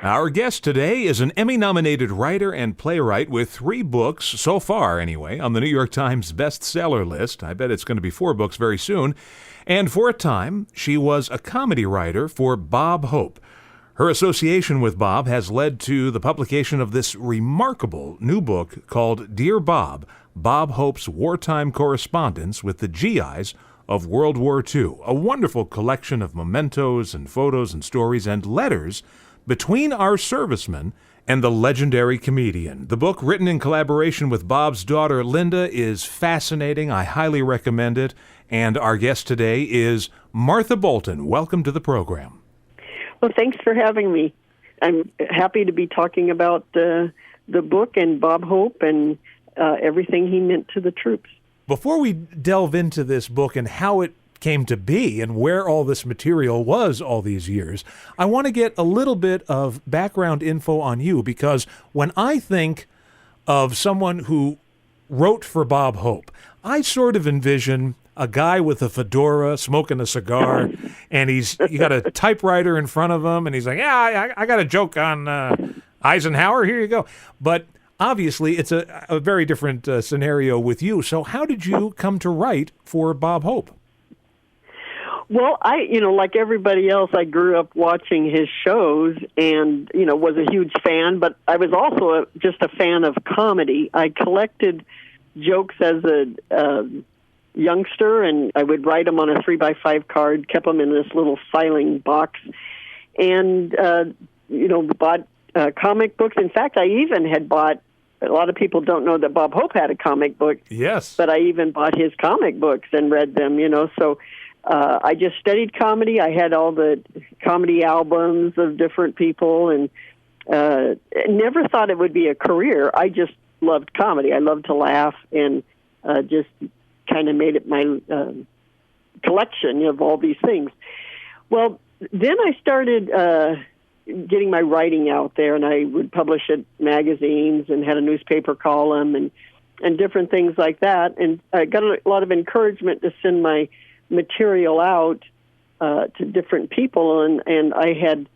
Our guest today is an Emmy-nominated writer and playwright with 3 books, so far anyway, on the New York Times bestseller list. I bet it's going to be 4 books very soon. And for a time, she was a comedy writer for Bob Hope. Her association with Bob has led to the publication of this remarkable new book called Dear Bob, Bob Hope's Wartime Correspondence with the GIs of World War II, a wonderful collection of mementos and photos and stories and letters between our servicemen and the legendary comedian. The book, written in collaboration with Bob's daughter, Linda, is fascinating. I highly recommend it. And our guest today is Martha Bolton. Welcome to the program. Well, thanks for having me. I'm happy to be talking about the book and Bob Hope and everything he meant to the troops. Before we delve into this book and how it came to be and where all this material was all these years, I want to get a little bit of background info on you, because when I think of someone who wrote for Bob Hope, I sort of envision a guy with a fedora smoking a cigar, and you got a typewriter in front of him, and he's like, yeah, I got a joke on Eisenhower, here you go. But obviously it's a very different scenario with you. So how did you come to write for Bob Hope? Well, like everybody else, I grew up watching his shows and, was a huge fan, but I was also just a fan of comedy. I collected jokes as a youngster, and I would write them on a 3x5 card, kept them in this little filing box, and, bought comic books. In fact, I even had bought, a lot of people don't know that Bob Hope had a comic book. Yes. But I even bought his comic books and read them, so I just studied comedy. I had all the comedy albums of different people, and never thought it would be a career. I just loved comedy. I loved to laugh, and just kind of made it my collection of all these things. Well, then I started getting my writing out there, and I would publish at magazines and had a newspaper column and different things like that. And I got a lot of encouragement to send my material out to different people, and I had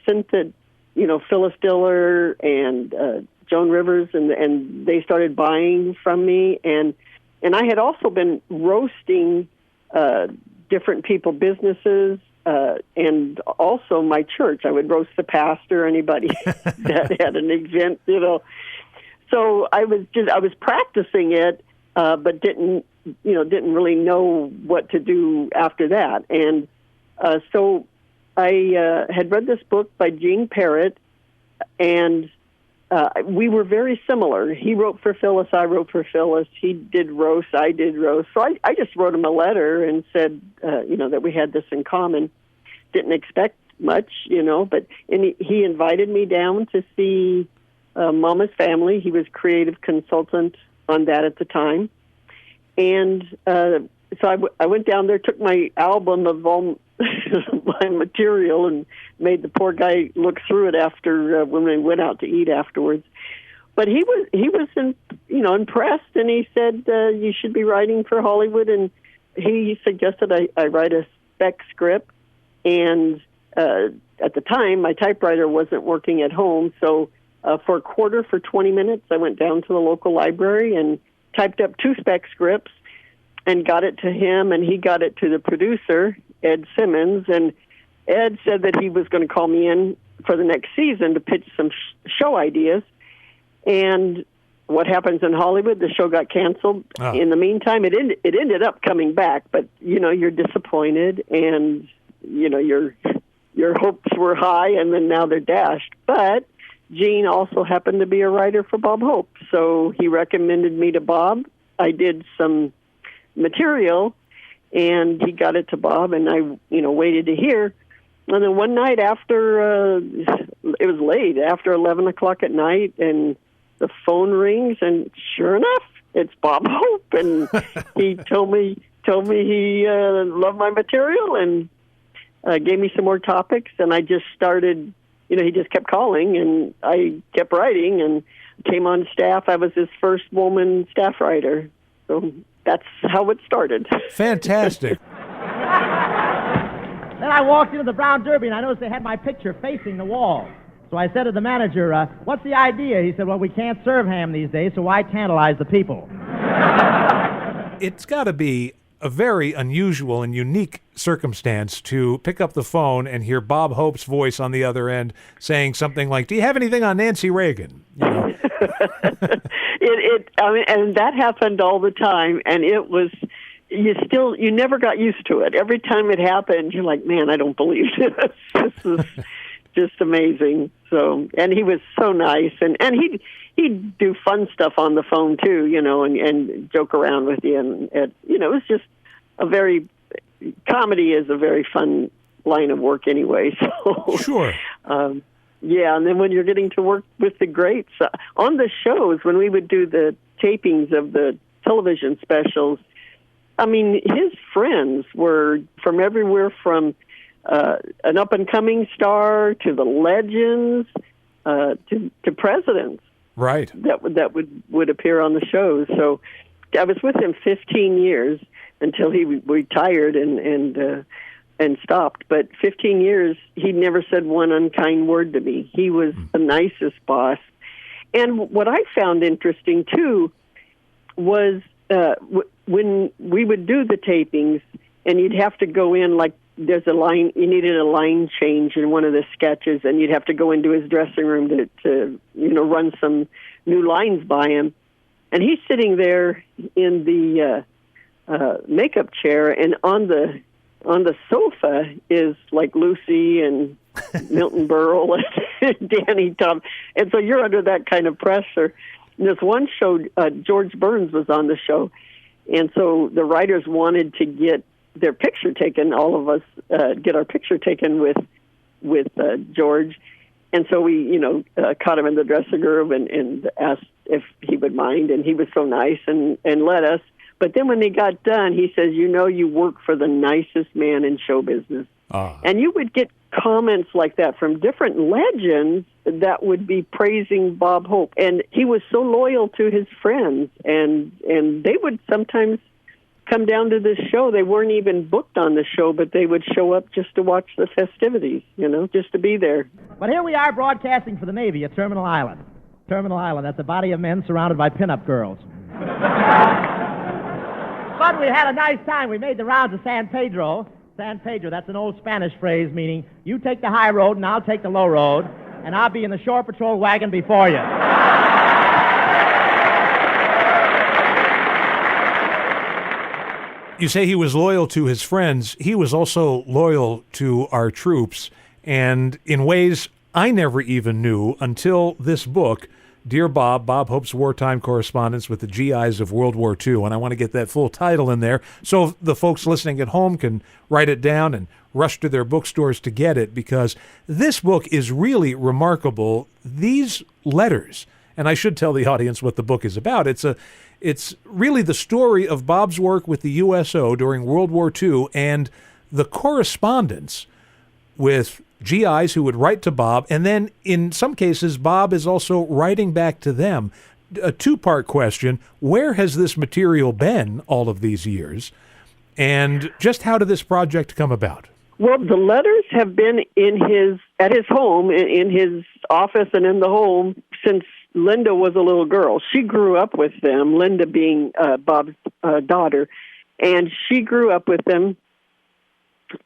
sent it, Phyllis Diller and Joan Rivers, and they started buying from me, and I had also been roasting different people, businesses, and also my church. I would roast the pastor, anybody that had an event, So I was practicing it, but didn't really know what to do after that. And so I had read this book by Gene Parrott, and we were very similar. He wrote for Phyllis, I wrote for Phyllis. He did roast, I did roast. So I just wrote him a letter and said, that we had this in common. Didn't expect much, but he invited me down to see Mama's Family. He was creative consultant on that at the time. And so I went down there, took my album of all my material, and made the poor guy look through it after when we went out to eat afterwards. But he was impressed, and he said, you should be writing for Hollywood. And he suggested I write a spec script. And at the time, my typewriter wasn't working at home, so for a quarter, for 20 minutes, I went down to the local library and typed up 2 spec scripts and got it to him, and he got it to the producer, Ed Simmons, and Ed said that he was going to call me in for the next season to pitch some show ideas. And what happens in Hollywood, the show got canceled. Oh. In the meantime, it ended up coming back, but, you're disappointed, and, your hopes were high, and then now they're dashed. But Gene also happened to be a writer for Bob Hope, so he recommended me to Bob. I did some material, and he got it to Bob, and I, waited to hear. And then one night after, it was late, after 11 o'clock at night, and the phone rings, and sure enough, it's Bob Hope, and he told me he loved my material, and gave me some more topics, and I just started. He just kept calling, and I kept writing, and came on staff. I was his first woman staff writer. So that's how it started. Fantastic. Then I walked into the Brown Derby, and I noticed they had my picture facing the wall. So I said to the manager, what's the idea? He said, well, we can't serve ham these days, so why tantalize the people? It's got to be a very unusual and unique circumstance to pick up the phone and hear Bob Hope's voice on the other end saying something like, do you have anything on Nancy Reagan? You know? I mean, and that happened all the time, and it was, you never got used to it. Every time it happened, you're like, man, I don't believe this. This is just amazing. So, and he was so nice, and he'd do fun stuff on the phone too, you know, and joke around with you, and you know, it was just comedy is a very fun line of work anyway. So sure. Yeah, and then when you're getting to work with the greats on the shows, when we would do the tapings of the television specials, I mean, his friends were from everywhere from an up-and-coming star to the legends to presidents. Right. That would appear on the shows. So I was with him 15 years until he retired and stopped. But 15 years, he never said one unkind word to me. He was the nicest boss. And what I found interesting, too, was when we would do the tapings, and you'd have to go in, like there's a line, you needed a line change in one of the sketches, and you'd have to go into his dressing room to run some new lines by him. And he's sitting there in the makeup chair, and on the sofa is like Lucy and Milton Berle and Danny Tom. And so you're under that kind of pressure. And this one show, George Burns was on the show. And so the writers wanted to get their picture taken, all of us get our picture taken with George. And so we, caught him in the dressing room and asked if he would mind. And he was so nice and let us. But then when they got done, he says, you work for the nicest man in show business. And you would get comments like that from different legends that would be praising Bob Hope. And he was so loyal to his friends. And they would sometimes come down to this show. They weren't even booked on the show, but they would show up just to watch the festivities, just to be there. But here we are broadcasting for the Navy at Terminal Island. Terminal Island, that's a body of men surrounded by pinup girls. But we had a nice time. We made the rounds of San Pedro. San Pedro, that's an old Spanish phrase meaning you take the high road and I'll take the low road, and I'll be in the shore patrol wagon before you. You say he was loyal to his friends. He was also loyal to our troops, and in ways I never even knew until this book, Dear Bob, Bob Hope's Wartime Correspondence with the GIs of World War II. And I want to get that full title in there so the folks listening at home can write it down and rush to their bookstores to get it, because this book is really remarkable. These letters, and I should tell the audience what the book is about. It's really the story of Bob's work with the USO during World War II and the correspondence with GIs who would write to Bob, and then in some cases, Bob is also writing back to them. A two-part question: where has this material been all of these years? And just how did this project come about? Well, the letters have been at his home, in his office and in the home, since Linda was a little girl. She grew up with them, Linda being Bob's daughter, and she grew up with them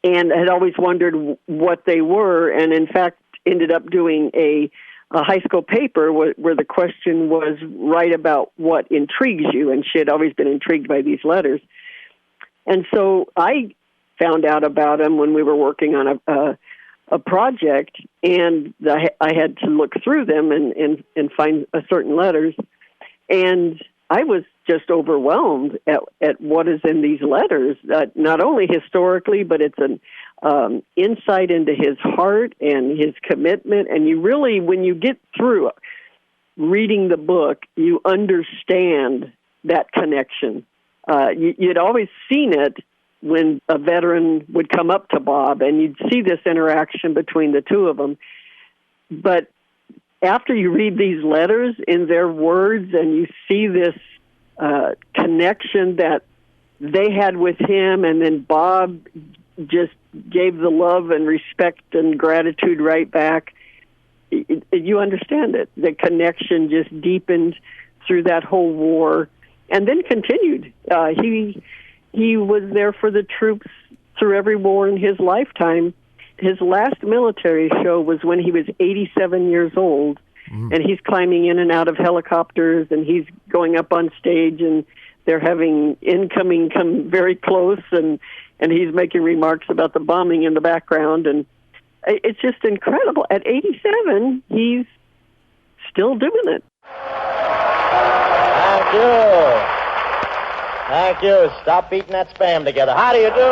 and had always wondered what they were, and in fact ended up doing a high school paper where the question was, write about what intrigues you, and she had always been intrigued by these letters. And so I found out about them when we were working on a project, and I had to look through them and find certain letters, and I was just overwhelmed at what is in these letters, not only historically, but it's an insight into his heart and his commitment. And you really, when you get through reading the book, you understand that connection. You'd always seen it when a veteran would come up to Bob, and you'd see this interaction between the two of them. But after you read these letters in their words and you see this connection that they had with him, and then Bob just gave the love and respect and gratitude right back, you understand it. The connection just deepened through that whole war, and then continued. He was there for the troops through every war in his lifetime. His last military show was when he was 87 years old, and he's climbing in and out of helicopters, and he's going up on stage, and they're having incoming come very close, and he's making remarks about the bombing in the background, and it's just incredible. At 87, he's still doing it. Thank you. Thank you. Stop beating that spam together. How do you do?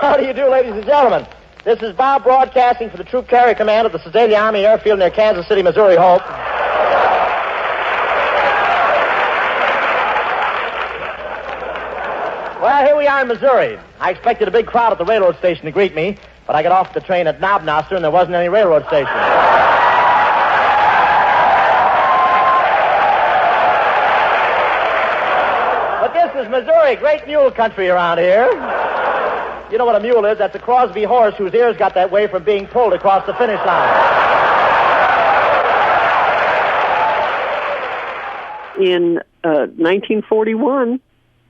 How do you do, ladies and gentlemen? This is Bob broadcasting for the Troop Carrier Command of the Sedalia Army Airfield near Kansas City, Missouri, Hope. Well, here we are in Missouri. I expected a big crowd at the railroad station to greet me, but I got off the train at Knobnoster and there wasn't any railroad station. But this is Missouri, great mule country around here. You know what a mule is? That's a Crosby horse whose ears got that way from being pulled across the finish line. In 1941,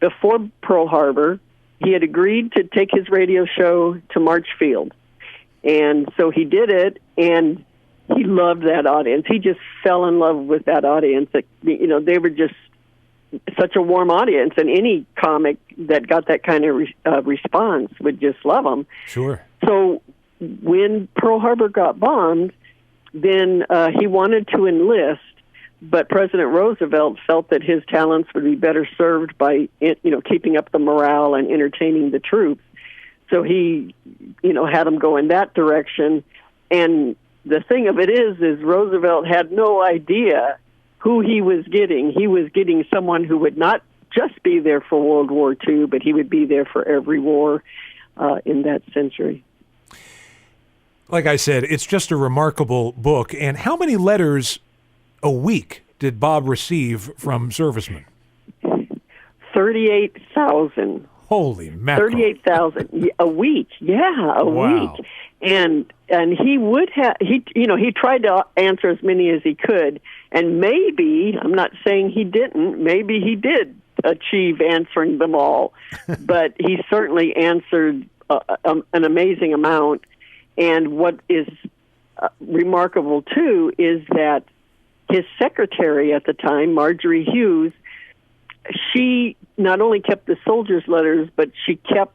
before Pearl Harbor, he had agreed to take his radio show to Marchfield. And so he did it, and he loved that audience. He just fell in love with that audience. You know, they were just such a warm audience, and any comic that got that kind of response would just love them. Sure. So when Pearl Harbor got bombed, then he wanted to enlist, but President Roosevelt felt that his talents would be better served by, keeping up the morale and entertaining the troops. So he, had him go in that direction. And the thing of it is Roosevelt had no idea who he was getting. He was getting someone who would not just be there for World War II, but he would be there for every war in that century. Like I said, it's just a remarkable book. And how many letters a week did Bob receive from servicemen? 38,000. Holy mackerel. 38,000 a week. Yeah, a Wow. week. And he would have, he tried to answer as many as he could. And maybe, I'm not saying he didn't, maybe he did achieve answering them all. But he certainly answered an amazing amount. And what is remarkable, too, is that his secretary at the time, Marjorie Hughes, she not only kept the soldiers' letters, but she kept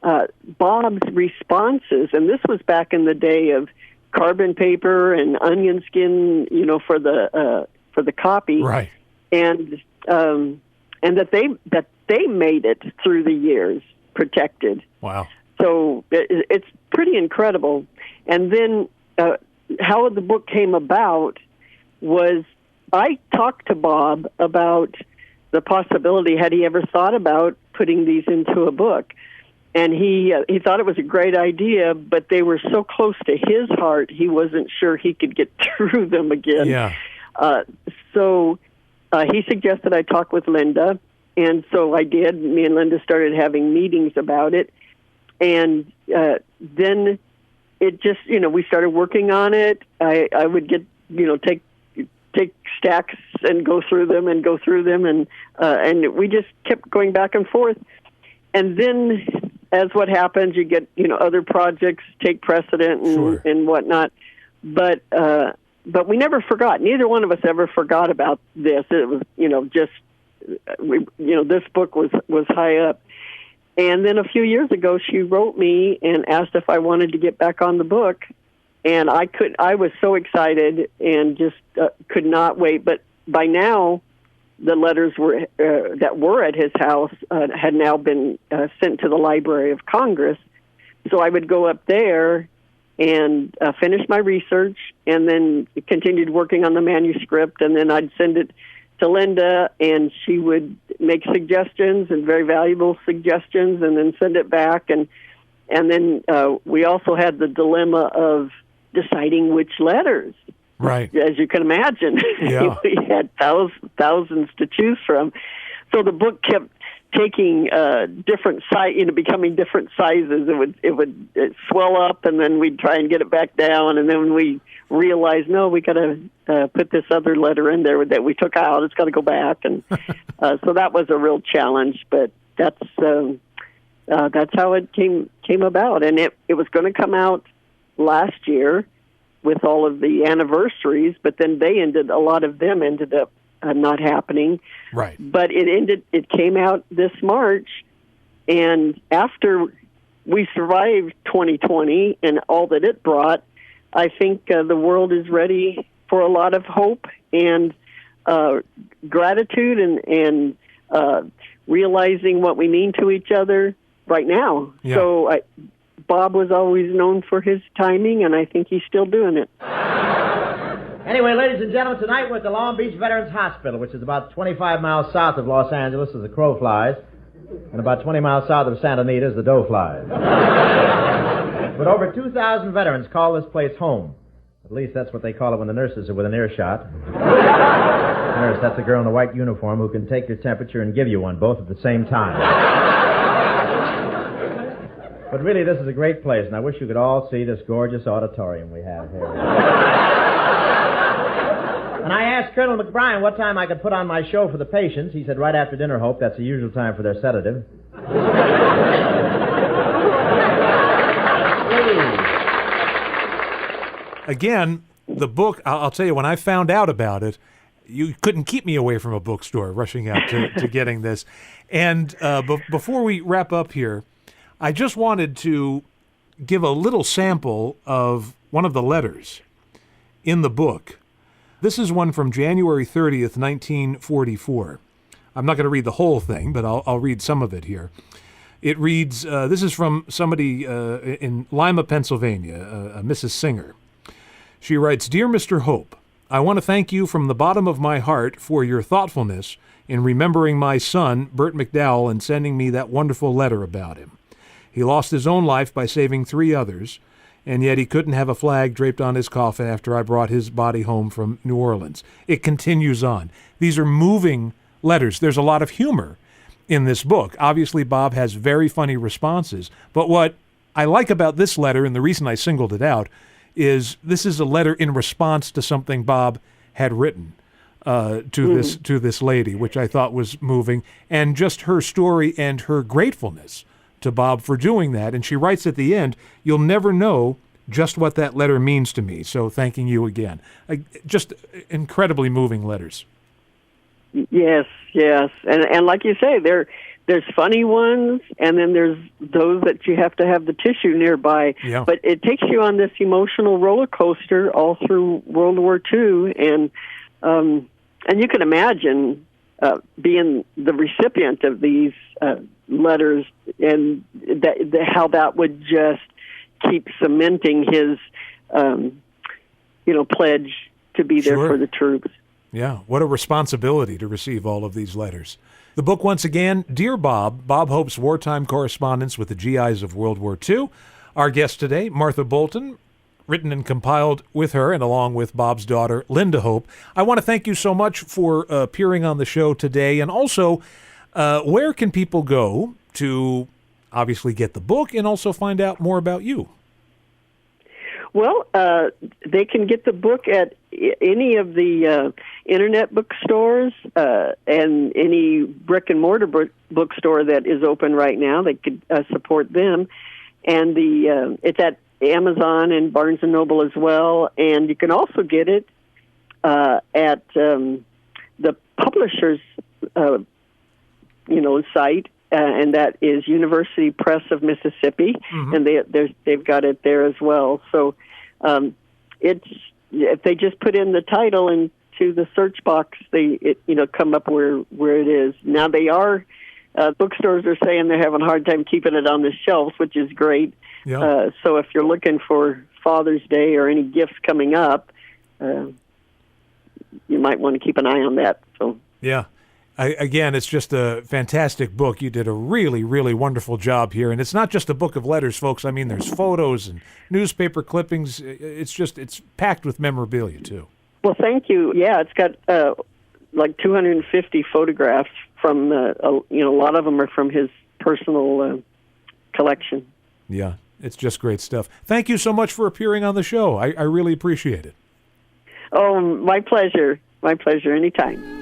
Bob's responses. And this was back in the day of carbon paper and onion skin, for the copy. Right. And that they made it through the years protected. Wow. So it's pretty incredible. And then how the book came about was I talked to Bob about the possibility, had he ever thought about putting these into a book. And he thought it was a great idea, but they were so close to his heart, he wasn't sure he could get through them again. Yeah. So he suggested I talk with Linda, and so I did. Me and Linda started having meetings about it. And then it just, we started working on it. I would get, take stacks and go through them, and we just kept going back and forth. And then, as what happens, you get, other projects take precedent and, Sure. and whatnot. But we never forgot. Neither one of us ever forgot about this. It was, this book was high up. And then a few years ago, she wrote me and asked if I wanted to get back on the book. And I was so excited and just could not wait. But by now, the letters that were at his house had now been sent to the Library of Congress. So I would go up there and finish my research, and then continued working on the manuscript, and then I'd send it to Linda, and she would make suggestions, and very valuable suggestions, and then send it back. And then we also had the dilemma of deciding which letters. Right. As you can imagine, Yeah. we had thousands to choose from. So the book kept taking different size, becoming different sizes. It would swell up, and then we'd try and get it back down, and then we realized, no, we got to put this other letter in there that we took out. It's got to go back, and so that was a real challenge. But that's how it came about, and it was going to come out last year with all of the anniversaries, but then a lot of them ended up not happening. Right. But it came out this March, and after we survived 2020 and all that it brought, I think the world is ready for a lot of hope and gratitude and realizing what we mean to each other right now. Yeah. So Bob was always known for his timing, and I think he's still doing it. Anyway, ladies and gentlemen, tonight we're at the Long Beach Veterans Hospital, which is about 25 miles south of Los Angeles as the crow flies, and about 20 miles south of Santa Anita as the doe flies. But over 2,000 veterans call this place home. At least that's what they call it when the nurses are within earshot. Nurse, that's a girl in a white uniform who can take your temperature and give you one, both at the same time. But really, this is a great place, and I wish you could all see this gorgeous auditorium we have here. And I asked Colonel McBrien what time I could put on my show for the patients. He said right after dinner, Hope. That's the usual time for their sedative. Again, the book, I'll tell you, when I found out about it, you couldn't keep me away from a bookstore rushing out to getting this. And before we wrap up here, I just wanted to give a little sample of one of the letters in the book. This is one from January 30th, 1944. I'm not going to read the whole thing, but I'll read some of it here. It reads, this is from somebody in Lima, Pennsylvania, Mrs. Singer. She writes, Dear Mr. Hope, I want to thank you from the bottom of my heart for your thoughtfulness in remembering my son, Bert McDowell, and sending me that wonderful letter about him. He lost his own life by saving 3 others, and yet he couldn't have a flag draped on his coffin after I brought his body home from New Orleans. It continues on. These are moving letters. There's a lot of humor in this book. Obviously, Bob has very funny responses, but what I like about this letter, and the reason I singled it out, is this is a letter in response to something Bob had written to this lady, which I thought was moving, and just her story and her gratefulness to Bob for doing that. And she writes at the end, you'll never know just what that letter means to me, so thanking you again. Just incredibly moving letters. Yes. And like you say, there's funny ones, and then there's those that you have to have the tissue nearby. Yeah. But it takes you on this emotional roller coaster all through World War II, and you can imagine being the recipient of these letters, and how that would just keep cementing his, pledge to be there for the troops. Yeah, what a responsibility to receive all of these letters. The book, once again, Dear Bob, Bob Hope's Wartime Correspondence with the GIs of World War II. Our guest today, Martha Bolton, written and compiled with her and along with Bob's daughter, Linda Hope. I want to thank you so much for appearing on the show today. And also, where can people go to obviously get the book and also find out more about you? Well, they can get the book at any of the internet bookstores and any brick-and-mortar bookstore that is open right now. They could support them. And it's at Amazon and Barnes & Noble as well. And you can also get it at the publisher's site, and that is University Press of Mississippi, and they've got it there as well. So it's if they just put in the title into the search box, it come up where it is. Now they are bookstores are saying they're having a hard time keeping it on the shelves, which is great. Yeah. So if you're looking for Father's Day or any gifts coming up, you might want to keep an eye on that. So yeah. Again, it's just a fantastic book. You did a really, really wonderful job here. And it's not just a book of letters, folks. I mean, there's photos and newspaper clippings. It's packed with memorabilia, too. Well, thank you. Yeah, it's got like 250 photographs from a lot of them are from his personal collection. Yeah, it's just great stuff. Thank you so much for appearing on the show. I really appreciate it. Oh, my pleasure. My pleasure. Anytime.